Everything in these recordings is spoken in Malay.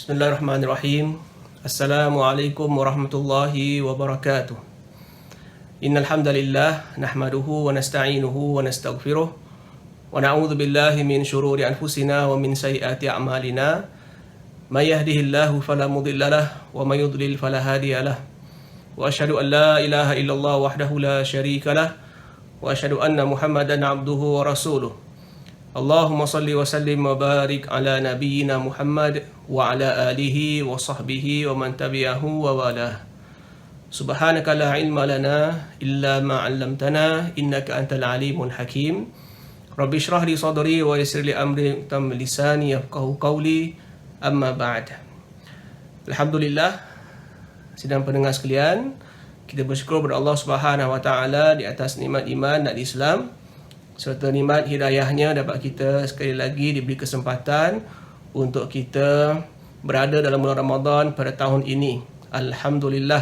Bismillahirrahmanirrahim. Assalamualaikum warahmatullahi wabarakatuh. Innal hamdalillah nahmaduhu wa nasta'inuhu wa nastaghfiruh wa na'udzu billahi min shururi anfusina wa min sayyiati a'malina. May yahdihillahu fala mudilla lahu wa may yudlil fala hadiya lahu. Wa asyhadu an la ilaha illallah wahdahu la syarika lahu wa asyhadu anna Muhammadan 'abduhu wa rasuluh. Allahumma salli wa sallim wa barik ala nabiyyina Muhammad wa ala alihi wa sahbihi wa man tabi'ahu wa walah. Subhanaka la ilma lana illa ma 'allamtana innaka antal alimul hakim. Rabbi shrah li sadri wa yassir li amri tam lisani yafqahu qawli. Amma ba'd. Alhamdulillah, sidang pendengar sekalian, kita bersyukur kepada Allah Subhanahu wa taala di atas nikmat iman dan Islam serta nikmat hidayahnya dapat kita sekali lagi diberi kesempatan untuk kita berada dalam bulan Ramadan pada tahun ini. Alhamdulillah,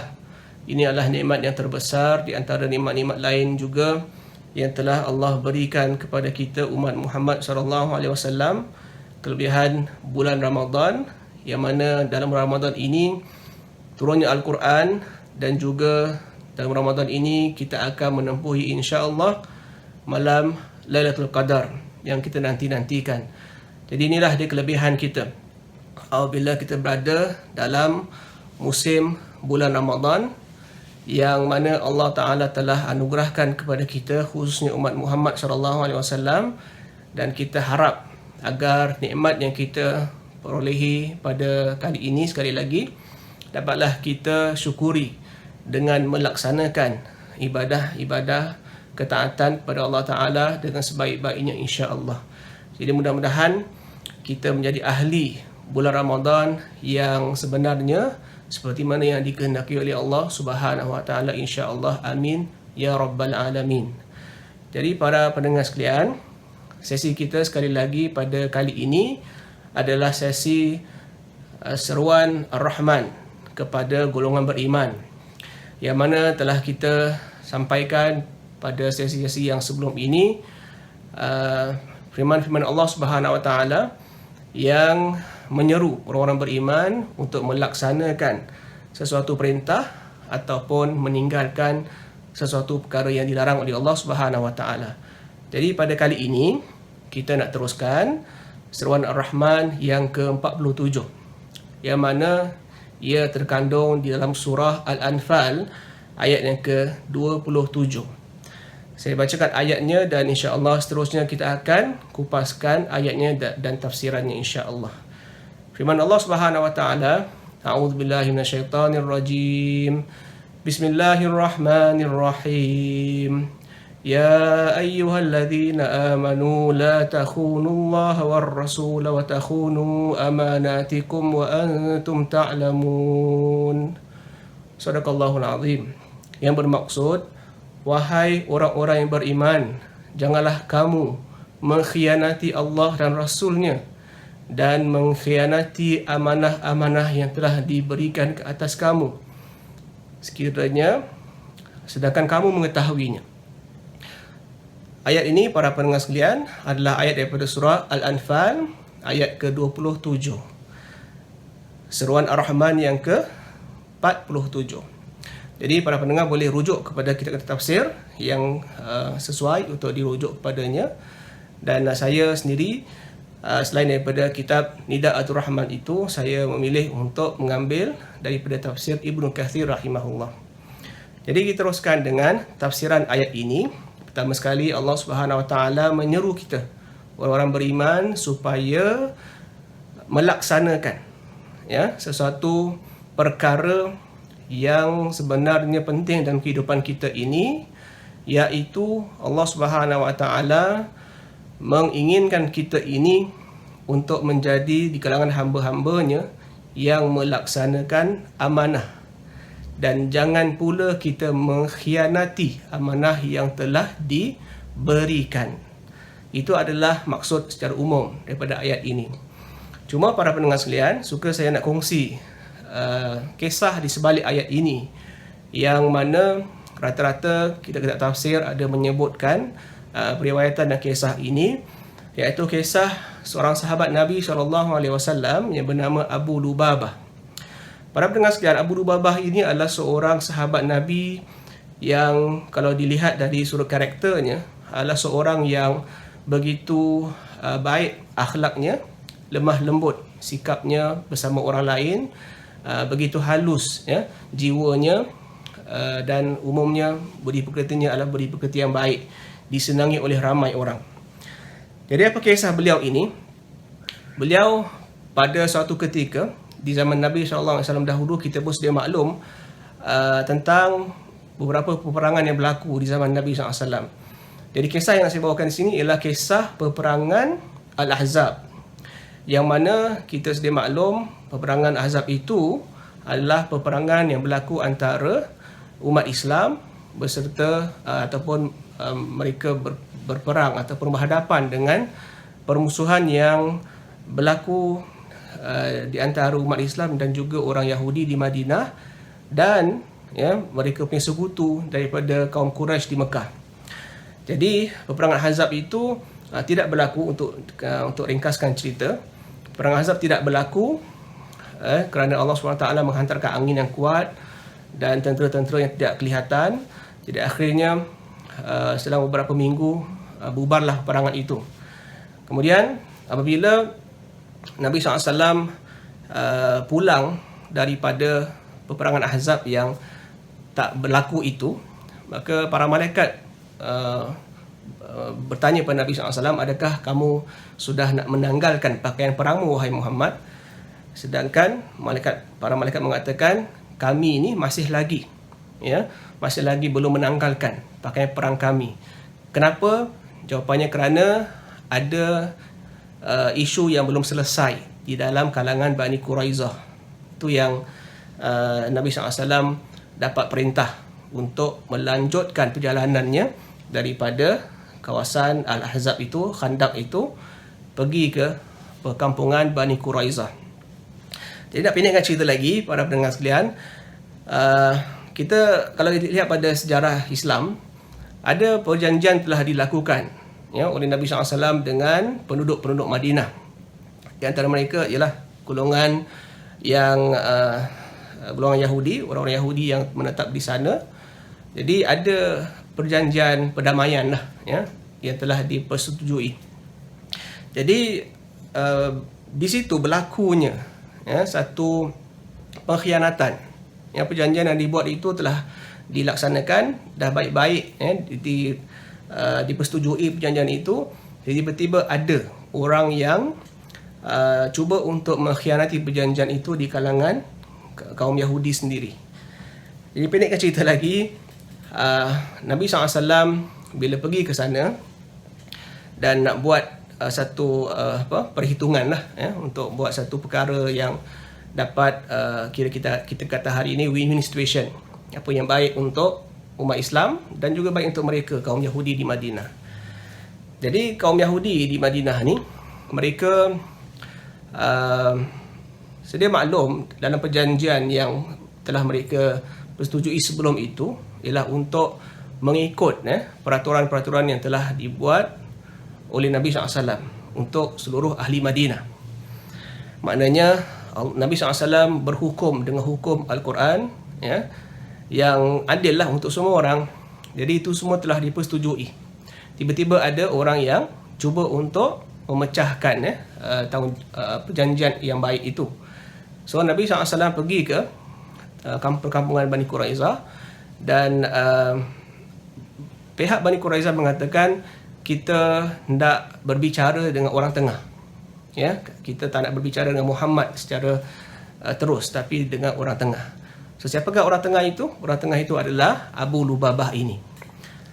ini adalah nikmat yang terbesar di antara nikmat-nikmat lain juga yang telah Allah berikan kepada kita umat Muhammad SAW. Kelebihan bulan Ramadan, yang mana dalam Ramadan ini turunnya Al-Quran, dan juga dalam Ramadan ini kita akan menempuhi insya-Allah malam Lailatul Qadar yang kita nanti-nantikan. Jadi inilah dia kelebihan kita apabila kita berada dalam musim bulan Ramadan, yang mana Allah Ta'ala telah anugerahkan kepada kita, khususnya umat Muhammad SAW, dan kita harap agar nikmat yang kita perolehi pada kali ini sekali lagi dapatlah kita syukuri dengan melaksanakan ibadah-ibadah ketaatan kepada Allah Ta'ala dengan sebaik-baiknya insya-Allah. Jadi mudah-mudahan kita menjadi ahli bulan Ramadan yang sebenarnya seperti mana yang dikehendaki oleh Allah Subhanahu wa taala insya-Allah. Amin ya rabbal alamin. Jadi para pendengar sekalian, sesi kita sekali lagi pada kali ini adalah sesi seruan Ar-Rahman kepada golongan beriman, yang mana telah kita sampaikan pada sesi-sesi yang sebelum ini, firman-firman Allah Subhanahu wa taala yang menyeru orang-orang beriman untuk melaksanakan sesuatu perintah ataupun meninggalkan sesuatu perkara yang dilarang oleh Allah Subhanahu wa taala. Jadi pada kali ini kita nak teruskan seruan Ar-Rahman yang ke-47, yang mana ia terkandung di dalam surah Al-Anfal ayat yang ke-27. Saya bacakan ayatnya dan insya-Allah seterusnya kita akan kupaskan ayatnya dan tafsirannya insya-Allah. Firman Allah Subhanahu wa taala, a'udzubillahi minasyaitonir rajim. Bismillahirrahmanirrahim. Ya ayyuhalladzina amanu la takhunullaha war rasul wa takhunu amanatikum wa antum ta'lamun. Shadaqallahul azim. Yang bermaksud, wahai orang-orang yang beriman, janganlah kamu mengkhianati Allah dan Rasul-Nya dan mengkhianati amanah-amanah yang telah diberikan ke atas kamu, sekiranya sedangkan kamu mengetahuinya. Ayat ini para pendengar sekalian adalah ayat daripada surah Al-Anfal ayat ke-27. Seruan Ar-Rahman yang ke-47. Jadi para pendengar boleh rujuk kepada kitab-kitab tafsir yang sesuai untuk dirujuk kepadanya. Dan saya sendiri, selain daripada kitab Nida'atul Rahman itu, saya memilih untuk mengambil daripada tafsir Ibnu Katsir rahimahullah. Jadi kita teruskan dengan tafsiran ayat ini. Pertama sekali Allah Subhanahu wa taala menyeru kita orang-orang beriman supaya melaksanakan sesuatu perkara yang sebenarnya penting dalam kehidupan kita ini, iaitu Allah Subhanahu wa taala menginginkan kita ini untuk menjadi di kalangan hamba-hambanya yang melaksanakan amanah, dan jangan pula kita mengkhianati amanah yang telah diberikan. Itu adalah maksud secara umum daripada ayat ini. Cuma para pendengar sekalian, suka saya nak kongsi kisah di sebalik ayat ini, yang mana rata-rata kitab-kitab tafsir ada menyebutkan periwayatan dan kisah ini iaitu kisah seorang sahabat Nabi SAW yang bernama Abu Lubabah. Para pendengar sekalian, Abu Lubabah ini adalah seorang sahabat Nabi yang kalau dilihat dari sudut karakternya adalah seorang yang begitu baik akhlaknya, lemah lembut sikapnya bersama orang lain, begitu halus ya jiwanya, dan umumnya budi pekertinya adalah budi pekerti yang baik, disenangi oleh ramai orang. Jadi apa kisah beliau ini? Beliau pada suatu ketika di zaman Nabi SAW dahulu, kita pun sedia maklum tentang beberapa peperangan yang berlaku di zaman Nabi SAW. Jadi kisah yang saya bawakan di sini ialah kisah peperangan Al-Ahzab, yang mana kita sedia maklum peperangan Ahzab itu adalah peperangan yang berlaku antara umat Islam beserta ataupun mereka berperang ataupun berhadapan dengan permusuhan yang berlaku di antara umat Islam dan juga orang Yahudi di Madinah, dan ya mereka punya sekutu daripada kaum Quraisy di Mekah. Jadi peperangan Ahzab itu tidak berlaku, untuk ringkaskan cerita, perang Ahzab tidak berlaku kerana Allah SWT menghantarkan angin yang kuat dan tentera-tentera yang tidak kelihatan. Jadi akhirnya setelah beberapa minggu bubarlah peperangan itu. Kemudian apabila Nabi SAW pulang daripada peperangan Ahzab yang tak berlaku itu, maka para malaikat bertanya kepada Nabi SAW, adakah kamu sudah nak menanggalkan pakaian perangmu wahai Muhammad? Sedangkan para malaikat mengatakan, kami ini masih lagi belum menanggalkan pakaian perang kami. Kenapa? Jawapannya kerana ada isu yang belum selesai di dalam kalangan Bani Quraizah. Itu yang Nabi SAW dapat perintah untuk melanjutkan perjalanannya daripada kawasan Al-Ahzab itu, Khandaq itu, pergi ke perkampungan Bani Quraizah. Jadi nak pendekkan cerita lagi para pendengar sekalian, kita kalau lihat pada sejarah Islam, ada perjanjian telah dilakukan ya oleh Nabi SAW dengan penduduk-penduduk Madinah. Di antara mereka ialah golongan yang golongan Yahudi, orang-orang Yahudi yang menetap di sana. Jadi ada perjanjian perdamaian lah ya yang telah dipersetujui. Jadi di situ berlakunya ya satu pengkhianatan. Yang perjanjian yang dibuat itu telah dilaksanakan dah baik-baik ya, dipersetujui perjanjian itu. Jadi tiba-tiba ada orang yang cuba untuk mengkhianati perjanjian itu di kalangan kaum Yahudi sendiri. Jadi pendekkan cerita lagi, Nabi SAW bila pergi ke sana dan nak buat satu perhitungan lah ya, untuk buat satu perkara yang dapat kita kata hari ini win-win situation, apa yang baik untuk umat Islam dan juga baik untuk mereka kaum Yahudi di Madinah. Jadi kaum Yahudi di Madinah ni mereka sedia maklum dalam perjanjian yang telah mereka persetujui sebelum itu ialah untuk mengikut peraturan-peraturan yang telah dibuat oleh Nabi SAW untuk seluruh ahli Madinah. Maknanya Nabi SAW berhukum dengan hukum Al-Quran ya, yang adil lah untuk semua orang. Jadi itu semua telah dipersetujui. Tiba-tiba ada orang yang cuba untuk memecahkan perjanjian yang baik itu. So Nabi SAW pergi ke perkampungan Bani Quraizah, dan pihak Bani Quraizah mengatakan, kita hendak berbicara dengan orang tengah. Ya, kita tak nak berbicara dengan Muhammad secara terus, tapi dengan orang tengah. So siapakah orang tengah itu? Orang tengah itu adalah Abu Lubabah ini.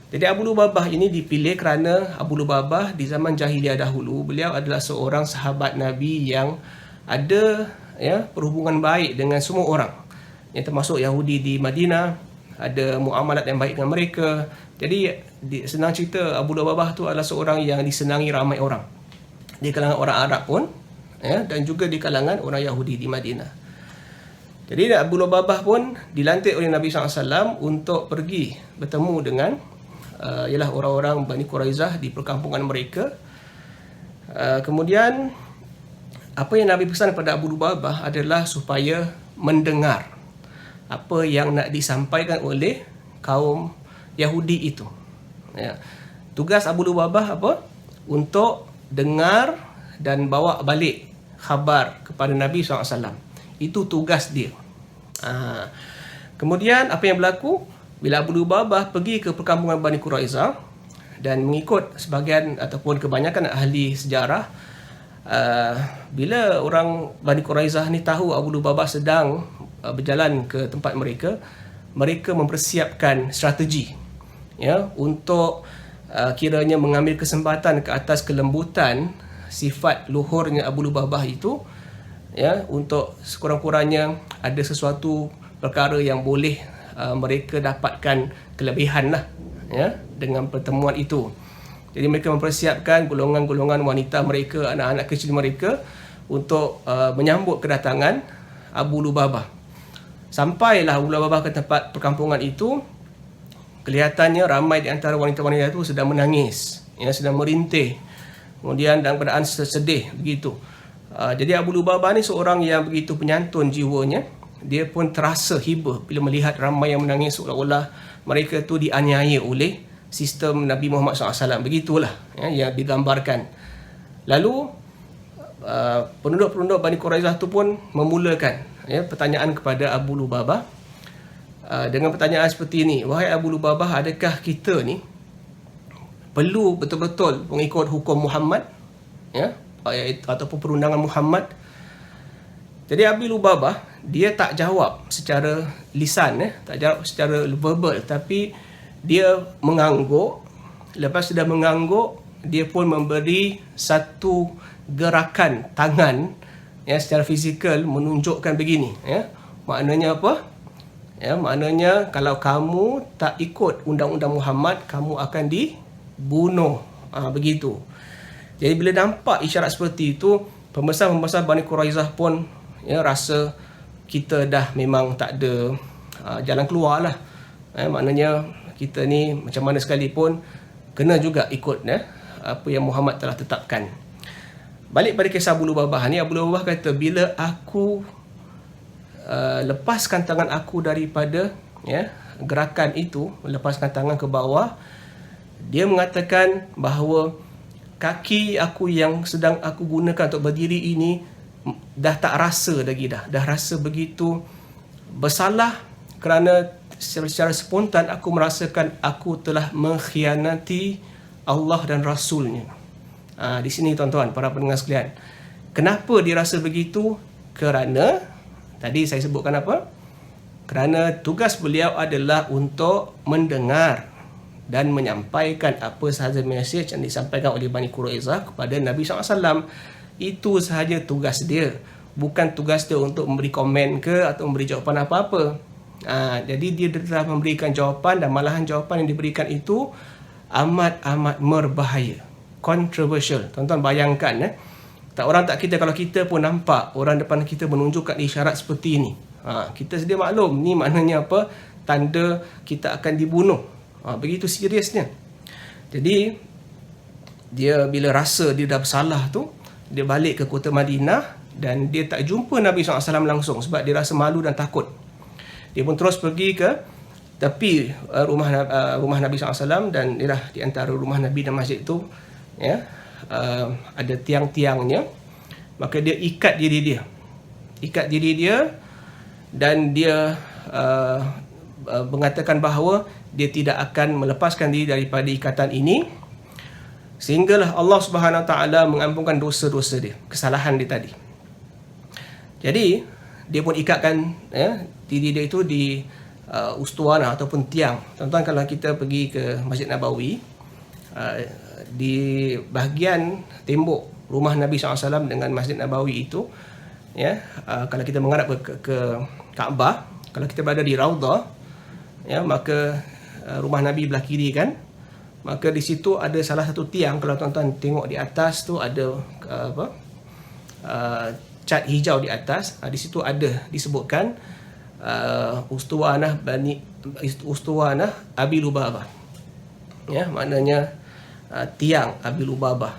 Jadi Abu Lubabah ini dipilih kerana Abu Lubabah di zaman jahiliyah dahulu, beliau adalah seorang sahabat Nabi yang ada perhubungan baik dengan semua orang, yang termasuk Yahudi di Madinah, ada muamalat yang baik dengan mereka. Jadi senang cerita, Abu Lubabah tu adalah seorang yang disenangi ramai orang di kalangan orang Arab pun dan juga di kalangan orang Yahudi di Madinah. Jadi Abu Lubabah pun dilantik oleh Nabi SAW untuk pergi bertemu dengan ialah orang-orang Bani Quraizah di perkampungan mereka. Kemudian apa yang Nabi pesan kepada Abu Lubabah adalah supaya mendengar apa yang nak disampaikan oleh kaum Yahudi itu. Ya. Tugas Abu Lubabah apa? Untuk dengar dan bawa balik khabar kepada Nabi SAW. Itu tugas dia. Kemudian apa yang berlaku? Bila Abu Lubabah pergi ke perkampungan Bani Quraizah dan mengikut sebahagian ataupun kebanyakan ahli sejarah, bila orang Bani Quraizah ni tahu Abu Lubabah sedang berjalan ke tempat mereka, mereka mempersiapkan strategi, ya, untuk kiranya mengambil kesempatan ke atas kelembutan sifat luhurnya Abu Lubabah itu, ya, untuk sekurang-kurangnya ada sesuatu perkara yang boleh mereka dapatkan kelebihan lah, ya, dengan pertemuan itu. Jadi mereka mempersiapkan golongan-golongan wanita mereka, anak-anak kecil mereka untuk menyambut kedatangan Abu Lubabah. Sampailah Abu Lubabah ke tempat perkampungan itu, kelihatannya ramai di antara wanita-wanita itu sedang menangis, ya, sedang merintih, kemudian dalam keadaan sedih begitu. Jadi Abu Lubabah ni seorang yang begitu penyantun jiwanya. Dia pun terasa hibah bila melihat ramai yang menangis, seolah-olah mereka tu dianiaya oleh sistem Nabi Muhammad SAW. Begitulah, ya, yang digambarkan. Lalu penduduk-penduduk Bani Quraizah tu pun memulakan, ya, pertanyaan kepada Abu Lubabah dengan pertanyaan seperti ini. Wahai Abu Lubabah, adakah kita ni perlu betul-betul mengikut hukum Muhammad, ya, ataupun perundangan Muhammad? Jadi Abu Lubabah dia tak jawab secara lisan, tak jawab secara verbal, tapi dia mengangguk. Lepas sudah mengangguk, dia pun memberi satu gerakan tangan, ya, secara fizikal menunjukkan begini, ya. Maknanya apa? Ya, maknanya kalau kamu tak ikut undang-undang Muhammad, kamu akan dibunuh. Begitu. Jadi bila nampak isyarat seperti itu, pembesar-pembesar Bani Quraizah pun, ya, rasa kita dah memang tak ada jalan keluar lah. Maknanya kita ni macam mana sekalipun kena juga ikut, ya, apa yang Muhammad telah tetapkan. Balik pada kisah Abu Lubabah ni, Abu Lubabah kata, bila aku lepaskan tangan aku daripada, ya, gerakan itu, lepaskan tangan ke bawah, dia mengatakan bahawa kaki aku yang sedang aku gunakan untuk berdiri ini dah tak rasa lagi, dah rasa begitu bersalah kerana secara spontan aku merasakan aku telah mengkhianati Allah dan Rasulnya. Di sini tuan-tuan, para pendengar sekalian, kenapa dia rasa begitu? Kerana tadi saya sebutkan apa? Kerana tugas beliau adalah untuk mendengar dan menyampaikan apa sahaja mesej yang disampaikan oleh Bani Quraizah kepada Nabi SAW. Itu sahaja tugas dia. Bukan tugas dia untuk memberi komen ke atau memberi jawapan apa-apa. Jadi dia telah memberikan jawapan, dan malahan jawapan yang diberikan itu amat-amat berbahaya, controversial. Tuan-tuan bayangkan, orang tak kita kalau kita pun nampak orang depan kita menunjukkan isyarat seperti ini. Kita sedia maklum, ni maknanya apa? Tanda kita akan dibunuh. Begitu seriusnya. Jadi dia bila rasa dia dah bersalah tu, dia balik ke kota Madinah dan dia tak jumpa Nabi SAW langsung sebab dia rasa malu dan takut. Dia pun terus pergi ke tepi rumah Nabi SAW, dan ialah di antara rumah Nabi dan masjid itu, ya, ada tiang-tiangnya. Maka dia ikat diri dia dan dia mengatakan bahawa dia tidak akan melepaskan diri daripada ikatan ini sehinggalah Allah Subhanahu Wa Taala mengampunkan dosa-dosa dia, kesalahan dia tadi. Jadi dia pun ikatkan, ya, diri dia itu di ustuana ataupun tiang. Tuan-tuan, kalau kita pergi ke Masjid Nabawi, di bahagian tembok rumah Nabi SAW dengan Masjid Nabawi itu, ya, kalau kita menghadap ke Kaabah, kalau kita berada di Raudhah, ya, maka rumah Nabi belah kiri kan, maka di situ ada salah satu tiang. Kalau tuan-tuan tengok di atas tu ada cat hijau di atas. Di situ ada disebutkan ustuwanah Abi Lubabah, ya, maknanya tiang Abi Lubabah.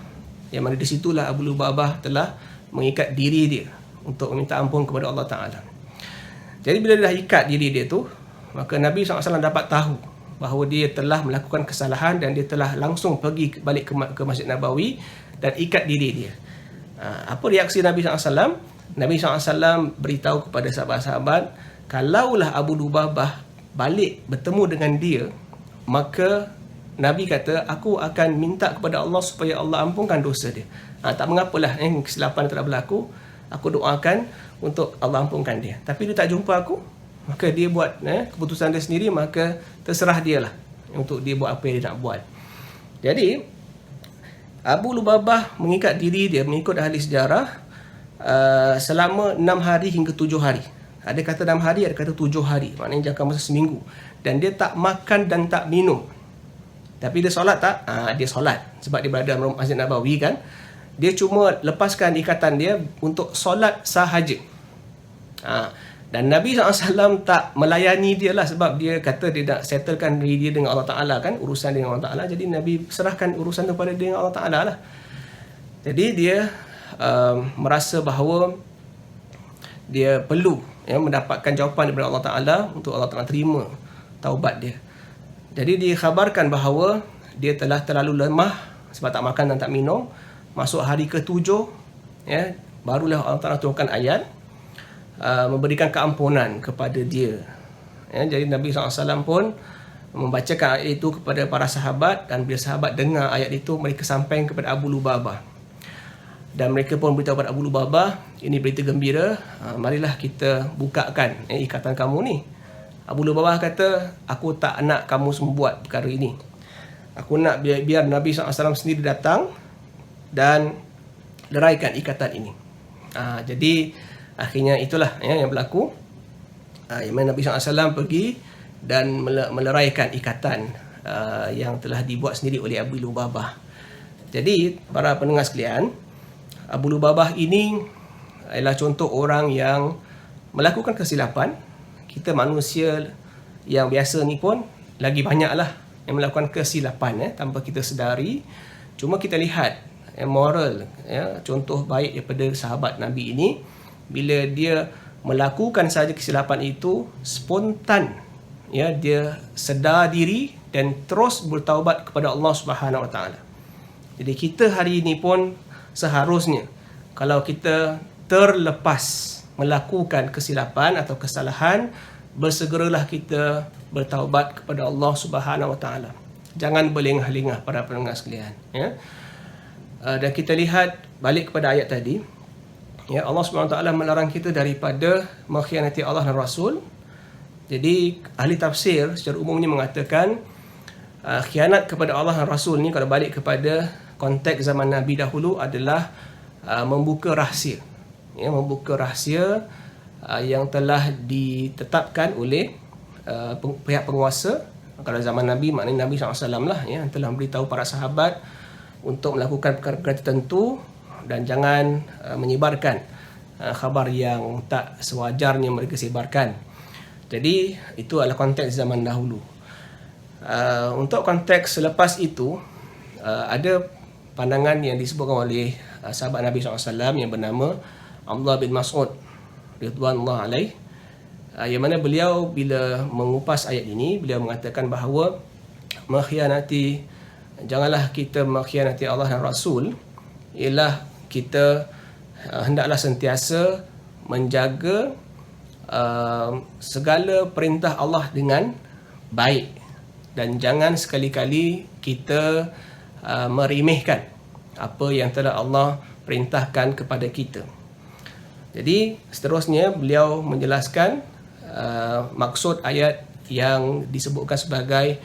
yang mana di situlah Abu Lubabah telah mengikat diri dia untuk meminta ampun kepada Allah Ta'ala. Jadi bila dia dah ikat diri dia tu, maka Nabi SAW dapat tahu bahawa dia telah melakukan kesalahan dan dia telah langsung pergi balik ke Masjid Nabawi dan ikat diri dia. Apa reaksi Nabi SAW? Nabi SAW beritahu kepada sahabat-sahabat, kalaulah Abu Lubabah balik bertemu dengan dia, maka Nabi kata, aku akan minta kepada Allah supaya Allah ampunkan dosa dia. Tak mengapalah, kesilapan telah berlaku, aku doakan untuk Allah ampunkan dia. Tapi dia tak jumpa aku, maka dia buat keputusan dia sendiri, maka terserah dia lah untuk dia buat apa yang dia nak buat. Jadi Abu Lubabah mengikat diri dia mengikut ahli sejarah selama 6 hari hingga 7 hari. Ada kata 6 hari, ada kata 7 hari, maknanya jangka masa seminggu. Dan dia tak makan dan tak minum. Tapi dia solat tak? Dia solat sebab dia berada dalam Masjid Nabawi kan. Dia cuma lepaskan ikatan dia untuk solat sahaja. Dan Nabi SAW tak melayani dia lah, sebab dia kata dia nak settlekan diri dia dengan Allah Ta'ala kan, urusan dengan Allah Ta'ala. Jadi Nabi serahkan urusan tu pada dia dengan Allah Ta'ala lah. Jadi dia merasa bahawa dia perlu mendapatkan jawapan daripada Allah Ta'ala untuk Allah Ta'ala terima taubat dia. Jadi dikhabarkan bahawa dia telah terlalu lemah sebab tak makan dan tak minum. Masuk hari ke-7, barulah Allah Ta'ala turunkan ayat memberikan keampunan kepada dia. Jadi Nabi SAW pun membacakan ayat itu kepada para sahabat, dan bila sahabat dengar ayat itu, mereka sampaikan kepada Abu Lubabah. Dan mereka pun beritahu kepada Abu Lubabah, ini berita gembira, marilah kita bukakan ikatan kamu ni. Abu Lubabah kata, aku tak nak kamu semua buat perkara ini. Aku nak biar Nabi SAW sendiri datang dan leraikan ikatan ini. Jadi akhirnya itulah yang berlaku. Yang mana Nabi SAW pergi dan meleraikan ikatan yang telah dibuat sendiri oleh Abu Lubabah. Jadi para pendengar sekalian, Abu Lubabah ini adalah contoh orang yang melakukan kesilapan. Kita manusia yang biasa ni pun lagi banyaklah yang melakukan kesilapan tanpa kita sedari. Cuma kita lihat moral, contoh baik daripada sahabat Nabi ini, bila dia melakukan saja kesilapan itu spontan, dia sedar diri dan terus bertaubat kepada Allah Subhanahu Wa Taala. Jadi kita hari ini pun seharusnya, kalau kita terlepas melakukan kesilapan atau kesalahan, bersegeralah kita bertaubat kepada Allah Subhanahu Wa Taala. Jangan berlengah-lengah para pendengar sekalian. Dan kita lihat balik kepada ayat tadi, Allah Subhanahu Wa Taala melarang kita daripada mengkhianati Allah dan Rasul. Jadi ahli tafsir secara umumnya mengatakan khianat kepada Allah dan Rasul ni, kalau balik kepada konteks zaman Nabi dahulu, adalah membuka rahsia. Membuka rahsia yang telah ditetapkan oleh pihak penguasa. Kalau zaman Nabi, maknanya Nabi SAW lah yang telah memberitahu para sahabat untuk melakukan perkara-perkara tertentu dan jangan menyebarkan khabar yang tak sewajarnya mereka sebarkan. Jadi itu adalah konteks zaman dahulu. Untuk konteks selepas itu, ada pandangan yang disebutkan oleh sahabat Nabi SAW yang bernama Abdullah bin Mas'ud Ridwanullah alaih, yang mana beliau bila mengupas ayat ini, beliau mengatakan bahawa janganlah kita mengkhianati Allah dan Rasul, ialah kita hendaklah sentiasa menjaga segala perintah Allah dengan baik, dan jangan sekali-kali kita meremehkan apa yang telah Allah perintahkan kepada kita. Jadi seterusnya beliau menjelaskan maksud ayat yang disebutkan sebagai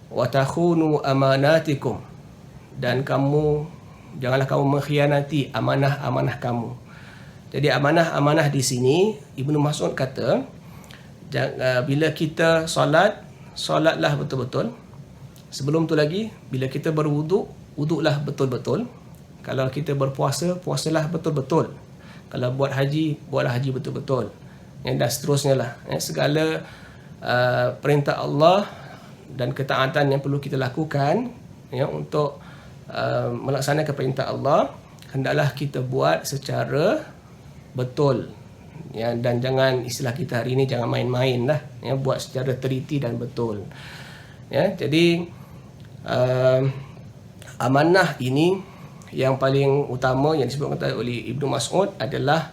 wa takhunu amanatikum, dan janganlah kamu mengkhianati amanah-amanah kamu. Jadi amanah-amanah di sini Ibnu Mas'ud kata, bila kita solatlah betul-betul. Sebelum tu lagi, bila kita berwuduk, wuduklah betul-betul. Kalau kita berpuasa, puasalah betul-betul. Kalau buat haji, buatlah haji betul-betul. Dan seterusnya lah. Segala perintah Allah dan ketaatan yang perlu kita lakukan untuk melaksanakan perintah Allah, hendaklah kita buat secara betul, ya, dan jangan, istilah kita hari ini, jangan main-main lah, ya, buat secara teliti dan betul, ya. Jadi amanah ini yang paling utama yang disebutkan oleh Ibnu Mas'ud adalah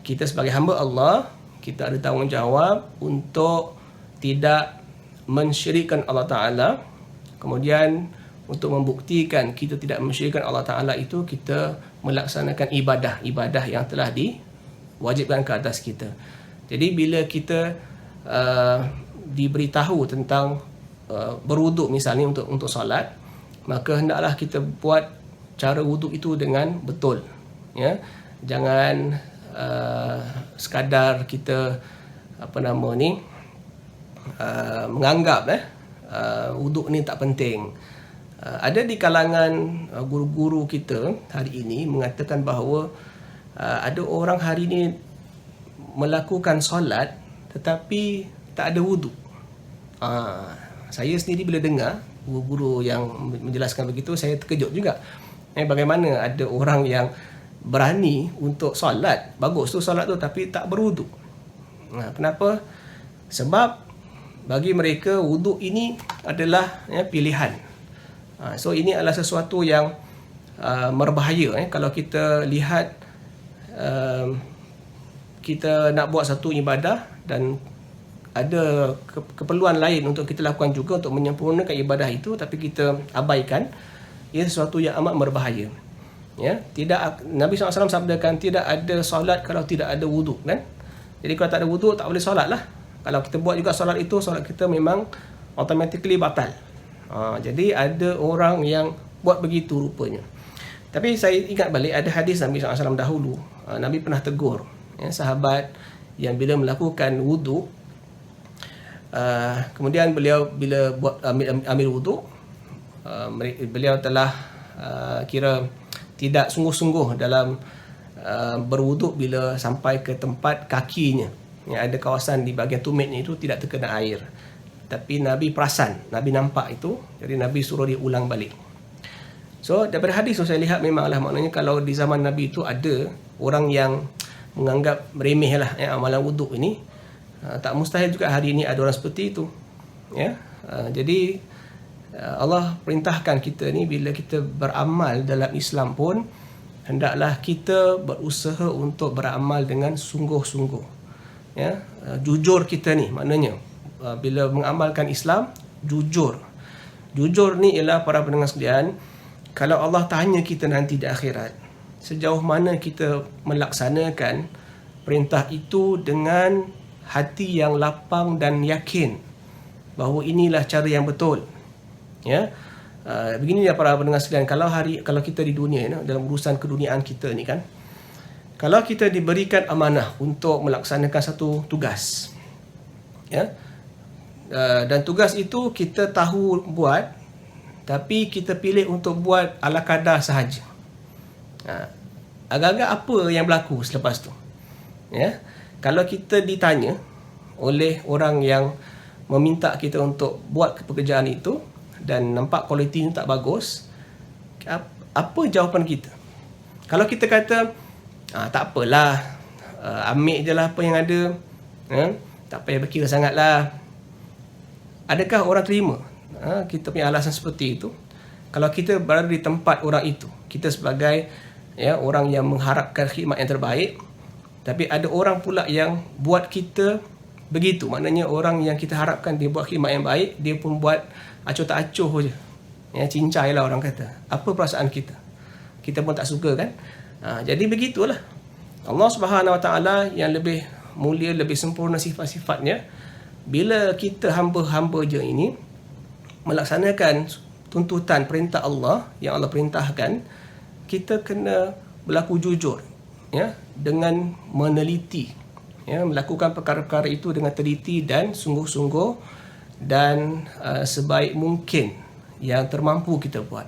kita sebagai hamba Allah, kita ada tanggungjawab untuk tidak mensyirikkan Allah Ta'ala. Kemudian untuk membuktikan kita tidak mensyirikkan Allah Ta'ala itu, kita melaksanakan ibadah yang telah diwajibkan ke atas kita. Jadi bila kita diberitahu tentang berwuduk misalnya untuk solat, maka hendaklah kita buat cara wuduk itu dengan betul, ya. Jangan sekadar kita menganggap wuduk ni tak penting. Ada di kalangan guru-guru kita hari ini mengatakan bahawa ada orang hari ini melakukan solat tetapi tak ada wuduk. Saya sendiri bila dengar guru-guru yang menjelaskan begitu, saya terkejut juga. Bagaimana ada orang yang berani untuk solat, bagus tu solat tu, tapi tak berwuduk. Kenapa? Sebab bagi mereka wuduk ini adalah, ya, pilihan. So ini adalah sesuatu yang berbahaya. Kalau kita lihat kita nak buat satu ibadah dan ada keperluan lain untuk kita lakukan juga untuk menyempurnakan ibadah itu, tapi kita abaikan, ia sesuatu yang amat berbahaya, ya. Tidak, Nabi SAW sabdakan tidak ada solat kalau tidak ada wuduk, kan. Jadi kalau tak ada wuduk, tak boleh solat lah. Kalau kita buat juga solat itu, solat kita memang automatically batal. Jadi ada orang yang buat begitu rupanya. Tapi saya ingat balik ada hadis Nabi SAW dahulu. Nabi pernah tegur, ya, sahabat yang bila melakukan wuduk, kemudian beliau bila buat ambil wuduk, beliau telah kira tidak sungguh-sungguh dalam berwuduk bila sampai ke tempat kakinya, yang ada kawasan di bahagian tumitnya itu tidak terkena air. Tapi Nabi perasan, Nabi nampak itu, jadi Nabi suruh dia ulang balik. So daripada hadis tu saya lihat memanglah, maknanya kalau di zaman Nabi itu ada orang yang menganggap remeh lah, ya, amalan wuduk ini, tak mustahil juga hari ini ada orang seperti itu, ya. Jadi Allah perintahkan kita ni, bila kita beramal dalam Islam pun, hendaklah kita berusaha untuk beramal dengan sungguh-sungguh, ya. Jujur kita ni, maknanya bila mengamalkan Islam, jujur ni ialah, para pendengar sekalian, kalau Allah tanya kita nanti di akhirat, sejauh mana kita melaksanakan perintah itu dengan hati yang lapang dan yakin bahawa inilah cara yang betul, ya. Beginilah para pendengar sekalian, kalau kita di dunia, ya, dalam urusan keduniaan kita ni kan, kalau kita diberikan amanah untuk melaksanakan satu tugas, ya, dan tugas itu kita tahu buat, tapi kita pilih untuk buat ala kadar sahaja, agak-agak apa yang berlaku selepas tu, ya. Kalau kita ditanya oleh orang yang meminta kita untuk buat pekerjaan itu dan nampak kualitinya tak bagus, apa jawapan kita? Kalau kita kata tak apalah, ambil je lah apa yang ada, tak payah berkira sangat lah, adakah orang terima kita punya alasan seperti itu? Kalau kita berada di tempat orang itu, kita sebagai, ya, orang yang mengharapkan khidmat yang terbaik, tapi ada orang pula yang buat kita begitu, maknanya orang yang kita harapkan dia buat khidmat yang baik, dia pun buat acuh tak acuh je, ya, cincai lah orang kata. Apa perasaan kita? Kita pun tak suka, kan. Jadi begitulah Allah Subhanahu Wa Taala yang lebih mulia, lebih sempurna sifat-sifatnya, bila kita hamba-hamba je ini melaksanakan tuntutan perintah Allah yang Allah perintahkan, kita kena berlaku jujur, ya, dengan meneliti, ya, melakukan perkara-perkara itu dengan teliti dan sungguh-sungguh, dan sebaik mungkin yang termampu kita buat,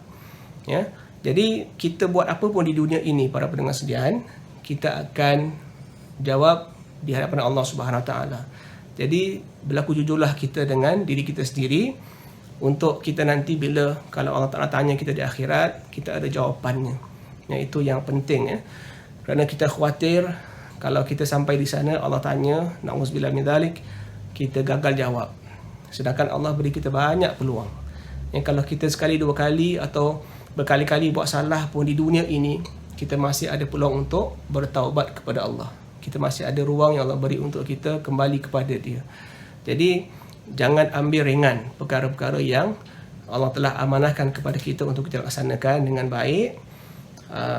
ya. Jadi kita buat apa pun di dunia ini, para pendengar sekalian, kita akan jawab di hadapan Allah Subhanahu Wa Taala. Jadi berlaku jujurlah kita dengan diri kita sendiri, untuk kita nanti bila kalau Allah Ta'ala tanya kita di akhirat, kita ada jawapannya. Itu yang penting ya. Kerana kita khawatir kalau kita sampai di sana Allah tanya, na'udzubillah min dzalik, kita gagal jawab. Sedangkan Allah beri kita banyak peluang. Kalau kita sekali dua kali atau berkali-kali buat salah pun di dunia ini, kita masih ada peluang untuk bertaubat kepada Allah. Kita masih ada ruang yang Allah beri untuk kita kembali kepada Dia. Jadi jangan ambil ringan perkara-perkara yang Allah telah amanahkan kepada kita untuk kita laksanakan dengan baik.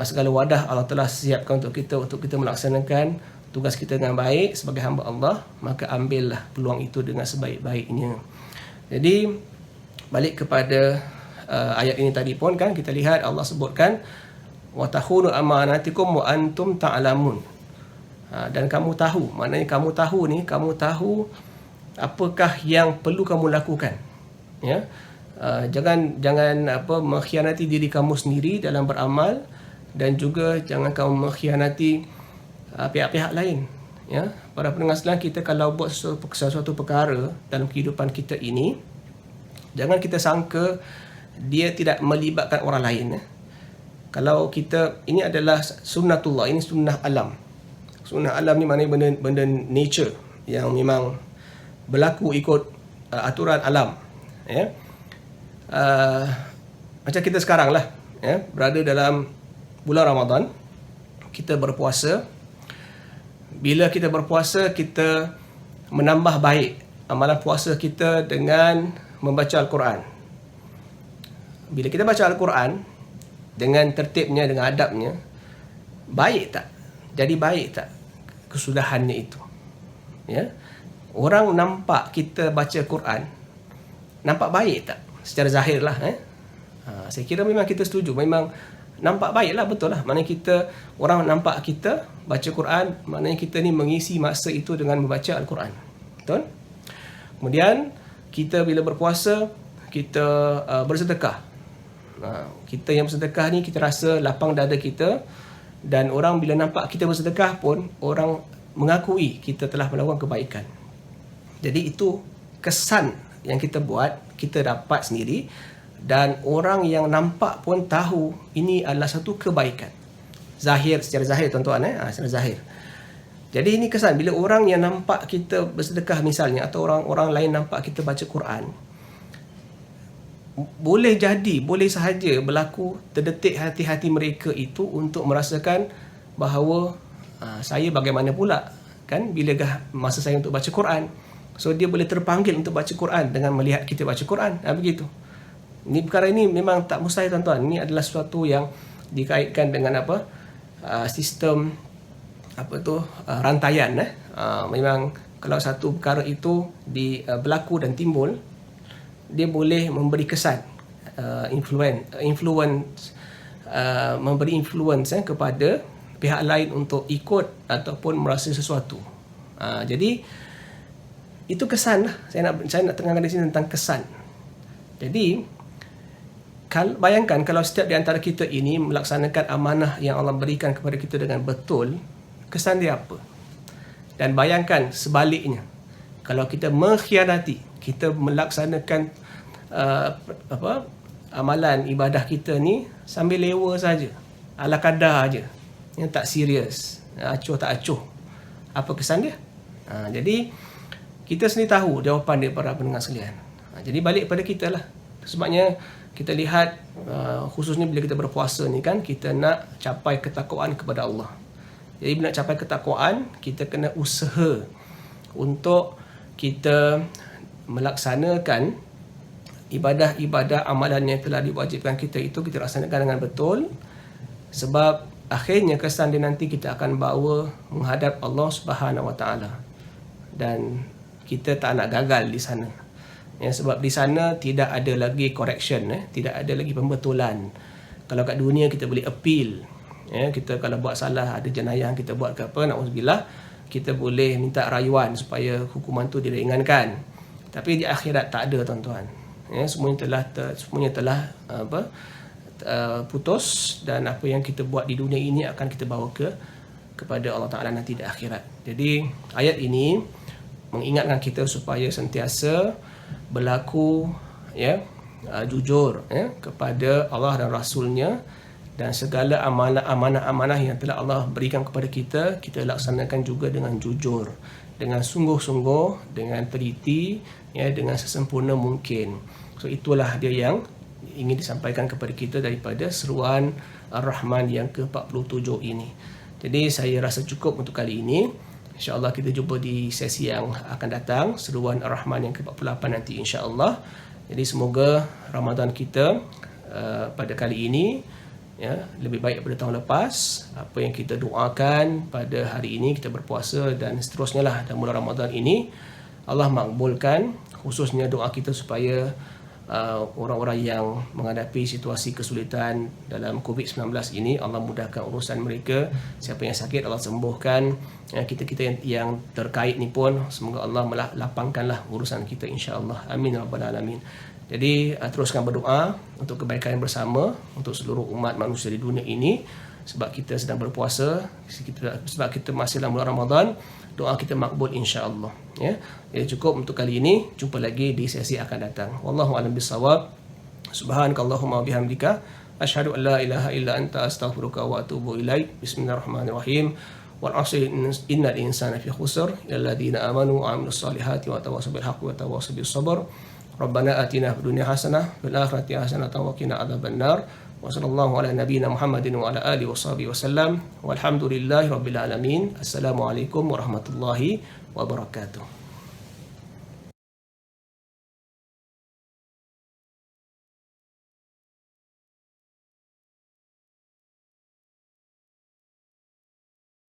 Segala wadah Allah telah siapkan untuk kita melaksanakan tugas kita dengan baik sebagai hamba Allah, maka ambillah peluang itu dengan sebaik-baiknya. Jadi balik kepada ayat ini tadi pun kan kita lihat Allah sebutkan wa takhunu amanatikum wa antum ta'lamun. Dan kamu tahu, maknanya kamu tahu apakah yang perlu kamu lakukan. Ya. Jangan mengkhianati diri kamu sendiri dalam beramal, dan juga jangan kamu mengkhianati pihak-pihak lain. Ya, para pendengar sekalian, kita kalau buat sesuatu perkara dalam kehidupan kita ini, jangan kita sangka dia tidak melibatkan orang lain. Kalau kita, ini adalah sunnatullah, ini sunnah alam. Sunnah alam ni maknanya benda nature yang memang berlaku ikut aturan alam. Ya. Macam kita sekarang lah, ya, berada dalam bulan Ramadan, kita berpuasa. Bila kita berpuasa, kita menambah baik amalan puasa kita dengan membaca Al-Quran. Bila kita baca Al-Quran dengan tertibnya, dengan adabnya, baik tak? Jadi baik tak kesudahannya itu? Ya. Orang nampak kita baca Quran, nampak baik tak? Secara zahir lah. Saya kira memang kita setuju, memang nampak baik lah, betul lah. Maknanya orang nampak kita baca Quran, maknanya kita ni mengisi masa itu dengan membaca Al-Quran. Betul? Kemudian kita bila berpuasa, kita bersedekah. Kita yang bersedekah ni, kita rasa lapang dada kita, dan orang bila nampak kita bersedekah pun, orang mengakui kita telah melakukan kebaikan. Jadi itu kesan yang kita buat, kita dapat sendiri, dan orang yang nampak pun tahu ini adalah satu kebaikan. Zahir, secara zahir tuan-tuan, secara zahir. Jadi ini kesan bila orang yang nampak kita bersedekah misalnya, atau orang-orang lain nampak kita baca Quran, boleh sahaja berlaku terdetik hati-hati mereka itu untuk merasakan bahawa saya bagaimana pula kan bila masa saya untuk baca Quran. So dia boleh terpanggil untuk baca Quran dengan melihat kita baca Quran. Begitu. Ini perkara ini memang tak mustahil tuan-tuan. Ini adalah sesuatu yang dikaitkan dengan sistem rantaian. Memang kalau satu perkara itu berlaku dan timbul, dia boleh memberi kesan, memberi influence kepada pihak lain untuk ikut ataupun merasa sesuatu. Jadi itu kesan lah. Saya nak terangkan di sini tentang kesan. Jadi bayangkan kalau setiap di antara kita ini melaksanakan amanah yang Allah berikan kepada kita dengan betul, kesan dia apa? Dan bayangkan sebaliknya, kalau kita mengkhianati, kita melaksanakan amalan ibadah kita ni sambil lewa saja, ala kadar aja, yang tak serius, acuh tak acuh, apa kesan dia? Jadi kita sendiri tahu jawapan dia, para pendengar sekalian. Jadi balik pada kita lah. Sebabnya kita lihat khususnya bila kita berpuasa ni kan, kita nak capai ketakwaan kepada Allah. Jadi bila nak capai ketakwaan, kita kena usaha untuk kita melaksanakan ibadah-ibadah amalan yang telah diwajibkan kita itu, kita laksanakan dengan betul. Sebab akhirnya kesan dia nanti kita akan bawa menghadap Allah Subhanahu Wa Taala. Dan kita tak nak gagal di sana. Sebab di sana tidak ada lagi correction, tidak ada lagi pembetulan. Kalau kat dunia kita boleh appeal. Kita kalau buat salah, ada jenayah kita buat ke apa, na'udzubillah, kita boleh minta rayuan supaya hukuman tu diringankan. Tapi di akhirat tak ada tuan-tuan. Semuanya telah putus, dan apa yang kita buat di dunia ini akan kita bawa kepada Allah Ta'ala nanti di akhirat. Jadi ayat ini mengingatkan kita supaya sentiasa berlaku jujur kepada Allah dan Rasulnya, dan segala amanah-amanah yang telah Allah berikan kepada kita, kita laksanakan juga dengan jujur, dengan sungguh-sungguh, dengan teliti, dengan sesempurna mungkin. So itulah dia yang ingin disampaikan kepada kita daripada seruan Ar-Rahman yang ke-47 ini. Jadi saya rasa cukup untuk kali ini. InsyaAllah kita jumpa di sesi yang akan datang, seruan Ar-Rahman yang ke-48 nanti insyaAllah. Jadi semoga Ramadan kita pada kali ini lebih baik daripada tahun lepas. Apa yang kita doakan pada hari ini, kita berpuasa dan seterusnya lah dalam bulan Ramadan ini, Allah makbulkan, khususnya doa kita supaya orang-orang yang menghadapi situasi kesulitan dalam COVID-19 ini, Allah mudahkan urusan mereka. Siapa yang sakit, Allah sembuhkan. Kita-kita yang terkait ni pun, semoga Allah lapangkanlah urusan kita insya-Allah. Amin ya rabbal alamin. Jadi teruskan berdoa untuk kebaikan bersama untuk seluruh umat manusia di dunia ini, sebab kita sedang berpuasa, sebab kita masih dalam bulan Ramadan. Doa kita makbul insya-Allah. Jadi cukup untuk kali ini. Jumpa lagi di sesi akan datang. Wallahu a'lam bissawab. Subhanakallahumma bihamdika asyhadu an la ilaha illa anta astaghfiruka wa atubu ilaik. Bismillahirrahmanirrahim. Wal 'asri innal insana fi khusr illa alladziina amanu wa 'amilus solihati wa tawassaw bil haqqi wa tawassaw bis sabr. Rabbana atina fid dunya hasanah fil akhirati hasanah wa qina adzabannar. Wa sallallahu ala nabiyyina Muhammadin wa ala alihi washabihi wasallam. Walhamdulillahi rabbil alamin. Assalamualaikum warahmatullahi wabarakatuh.